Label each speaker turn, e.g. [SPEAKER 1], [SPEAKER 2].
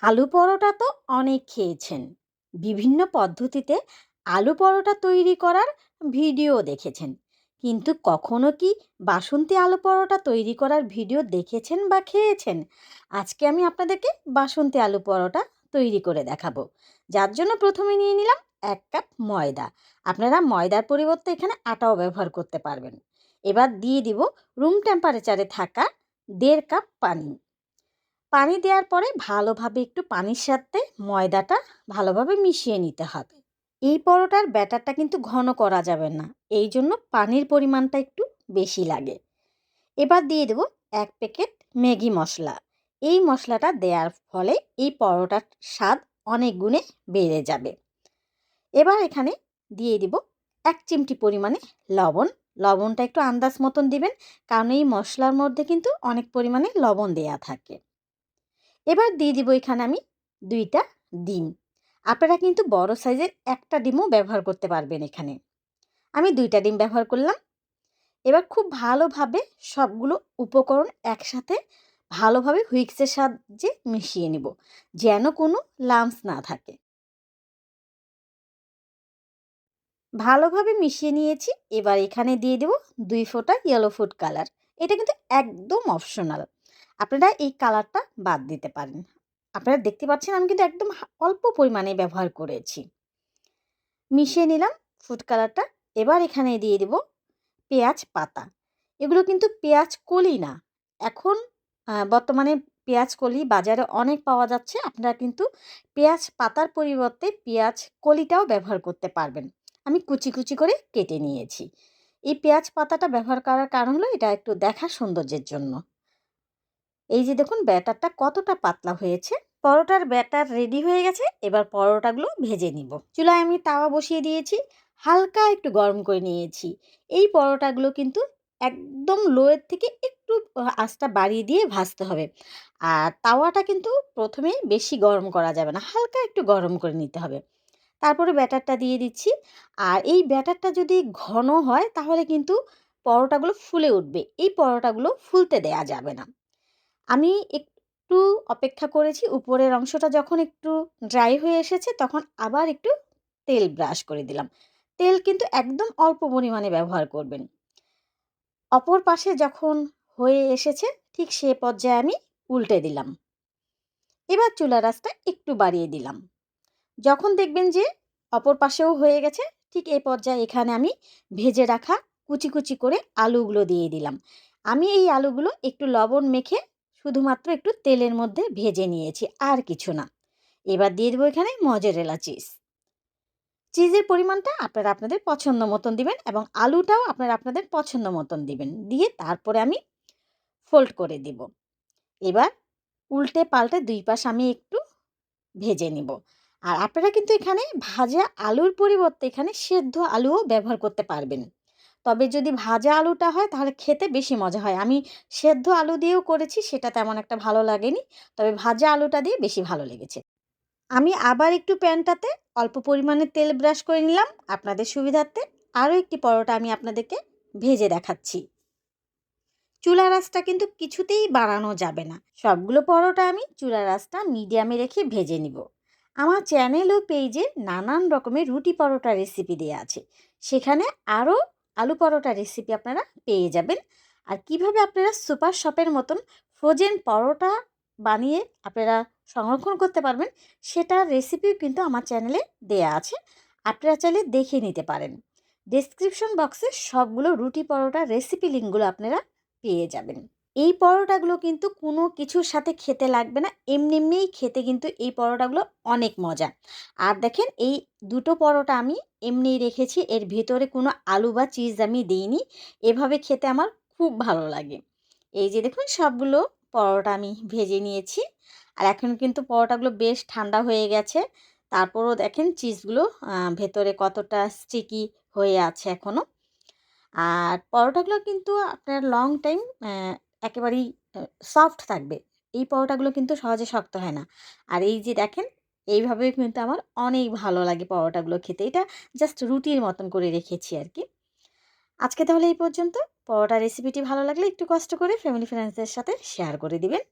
[SPEAKER 1] আলু পরোটা তো অনেক খেয়েছেন। বিভিন্ন পদ্ধতিতে আলু পরোটা তৈরি করার ভিডিও দেখেছেন। কিন্তু কখনো কি বাসন্তী আলু পরোটা তৈরি করার ভিডিও দেখেছেন বা খেয়েছেন? আজকে আমি আপনাদেরকে বাসন্তী আলু পরোটা তৈরি করে দেখাবো। যার জন্য প্রথমে নিয়ে নিলাম ১ কাপ ময়দা। আপনারা ময়দার পরিবর্তে এখানে আটাও ব্যবহার করতে পারবেন। এবার দিয়ে দিব রুম টেম্পারেচারে থাকা ১.৫ কাপ পানি। পানি দেওয়ার পরে ভালোভাবে একটু পানির সাথে ময়দাটা ভালোভাবে মিশিয়ে নিতে হবে। এই পরোটার ব্যাটারটা কিন্তু ঘন করা যাবে না, এই জন্য পানির পরিমাণটা একটু বেশি লাগে। এবার দিয়ে দেব ১ প্যাকেট ম্যাগি মশলা। এই মশলাটা দেওয়ার ফলে এই পরোটার স্বাদ অনেক গুণে বেড়ে যাবে। এবার এখানে দিয়ে দিব ১ চিমটি পরিমাণে লবণ। লবণটা একটু আন্দাজ মতন দিবেন, কারণ এই মশলার মধ্যে কিন্তু অনেক পরিমাণে লবণ দেয়া থাকে। এবার দিয়ে দিব এখানে আমি ২টা ডিম। আপনারা কিন্তু বড় সাইজের একটা ডিমও ব্যবহার করতে পারবেন এখানে। আমি ২টা ডিম ব্যবহার করলাম। এবার খুব ভালোভাবে সবগুলো উপকরণ একসাথে ভালোভাবে হুইক্সের সাহায্যে মিশিয়ে নিব, যেন কোনো লাম্পস না থাকে। ভালোভাবে মিশিয়ে নিয়েছি। এবার এখানে দিয়ে দেব ২ ফোঁটা ইয়েলো ফুড কালার। এটা কিন্তু একদম অপশনাল। আপনারা এই কালারটা বাদ দিতে পারেন। আপনারা দেখতে পাচ্ছেন আমি কিন্তু একদম অল্প পরিমাণে ব্যবহার করেছি। মিশিয়ে নিলাম ফুড কালারটা। এবার এখানে দিয়ে দেব পেঁয়াজ পাতা। এগুলো কিন্তু পেঁয়াজ কলি না। এখন বর্তমানে পেঁয়াজ কলি বাজারে অনেক পাওয়া যাচ্ছে। আপনারা কিন্তু পেঁয়াজ পাতার পরিবর্তে পেঁয়াজ কলিটাও ব্যবহার করতে পারবেন। আমি কুচি, কুচি করে কেটে নিয়েছি। এই পেঁয়াজ পাতাটা ব্যবহার করার কারণ হলো এটা একটু দেখার সৌন্দর্যের জন্য। এই যে দেখুন ব্যাটারটা কতটা পাতলা হয়েছে। পরোটার ব্যাটার রেডি হয়ে গেছে। এবার পরোটাগুলো ভেজে নিব। চুলায় আমি তাওয়া বসিয়ে দিয়েছি। হালকা একটু গরম করে নিয়েছি। এই পরোটাগুলো কিন্তু একদম লোয়ের থেকে একটু আঁচটা বাড়িয়ে দিয়ে ভাজতে হবে। আর তাওয়াটা কিন্তু প্রথমেই বেশি গরম করা যাবে না। হালকা একটু গরম করে নিতে হবে। তারপরে ব্যাটারটা দিয়ে দিচ্ছি। আর এই ব্যাটারটা যদি ঘন হয় তাহলে কিন্তু পরোটাগুলো ফুলে উঠবে। এই পরোটাগুলো ফুলতে দেয়া যাবে না। আমি একটু অপেক্ষা করেছি। উপরের অংশটা যখন একটু ড্রাই হয়ে এসেছে তখন আবার একটু তেল ব্রাশ করে দিলাম। তেল কিন্তু একদম অল্প পরিমাণে ব্যবহার করবেন। অপর পাশে যখন হয়ে এসেছে ঠিক সে পর্যায়ে আমি উল্টে দিলাম। এবার চুলার আঁচটা একটু বাড়িয়ে দিলাম। যখন দেখবেন যে অপর পাশেও হয়ে গেছে ঠিক এই পর্যায়ে এখানে আমি ভেজে রাখা কুচি, কুচি করে আলুগুলো দিয়ে দিলাম। আমি এই আলুগুলো একটু লবণ মেখে শুধুমাত্র একটু তেলের মধ্যে ভেজে নিয়েছি, আর কিছু না। এবার দিয়ে দেবো এখানে মজেরেলা চিজ। চিজের পরিমাণটা আপনারা আপনাদের পছন্দ মতন দিবেন এবং আলুটাও আপনারা আপনাদের পছন্দ মতন দিবেন। দিয়ে তারপরে আমি ফোল্ড করে দিব। এবার উল্টে পাল্টে ২ পাশ আমি একটু ভেজে নিব। আর আপনারা কিন্তু এখানে ভাজা আলুর পরিবর্তে এখানে সেদ্ধ আলুও ব্যবহার করতে পারবেন। তবে যদি ভাজা আলুটা হয় তাহলে খেতে বেশি মজা হয়। আমি সেদ্ধ আলু দিয়েও করেছি, সেটা তেমন একটা ভালো লাগেনি। তবে ভাজা আলুটা দিয়ে বেশি ভালো লেগেছে। আমি আবার একটু প্যানটাতে অল্প পরিমাণে তেল ব্রাশ করে নিলাম আপনাদের সুবিধার্থে। আরও একটি পরোটা আমি আপনাদেরকে ভেজে দেখাচ্ছি। চুলার আঁচটা কিন্তু কিছুতেই বাড়ানো যাবে না। সবগুলো পরোটা আমি চুলার আঁচটা মিডিয়ামে রেখে ভেজে নিব। আমার চ্যানেল ও পেজে নানান রকমের রুটি পরোটা রেসিপি দেওয়া আছে। সেখানে আরও আলু পরোটা রেসিপি আপনারা পেয়ে যাবেন। আর কিভাবে আপনারা সুপার শপের মতন ফ্রোজেন পরোটা বানিয়ে আপনারা সংরক্ষণ করতে পারবেন সেটার রেসিপিও কিন্তু আমার চ্যানেলে দেয়া আছে। আপনারা চাইলে দেখে নিতে পারেন। ডেসক্রিপশন বক্সে সবগুলো রুটি পরোটার রেসিপি লিঙ্কগুলো আপনারা পেয়ে যাবেন। এই পরোটাগুলো কিন্তু কোনো কিছুর সাথে খেতে লাগবে না। এমনি এমনিই খেতে কিন্তু এই পরোটাগুলো অনেক মজা। আর দেখেন এই দুটো পরোটা আমি এমনিই রেখেছি। এর ভেতরে কোনো আলু বা চিজ আমি দেইনি। এভাবে খেতে আমার খুব ভালো লাগে। এই যে দেখুন সবগুলো পরোটা আমি ভেজে নিয়েছি। আর এখন কিন্তু পরোটাগুলো বেশ ঠান্ডা হয়ে গেছে। তারপরও দেখেন চিজগুলো ভেতরে কতটা স্টিকি হয়ে আছে এখনও। আর পরোটাগুলো কিন্তু আপনার লং টাইম একেবারেই সফট থাকবে। এই পরোটাগুলো কিন্তু সহজে শক্ত হয় না। আর এই যে দেখেন এইভাবে কিন্তু আমার অনেক ভালো লাগে পরোটাগুলো খেতে। এটা জাস্ট রুটির মতন করে রেখেছি আর কি। আজকে তাহলে এই পর্যন্ত। পরোটা রেসিপিটি ভালো লাগলে একটু কষ্ট করে ফ্যামিলি ফ্রেন্ডসদের সাথে শেয়ার করে দিবেন।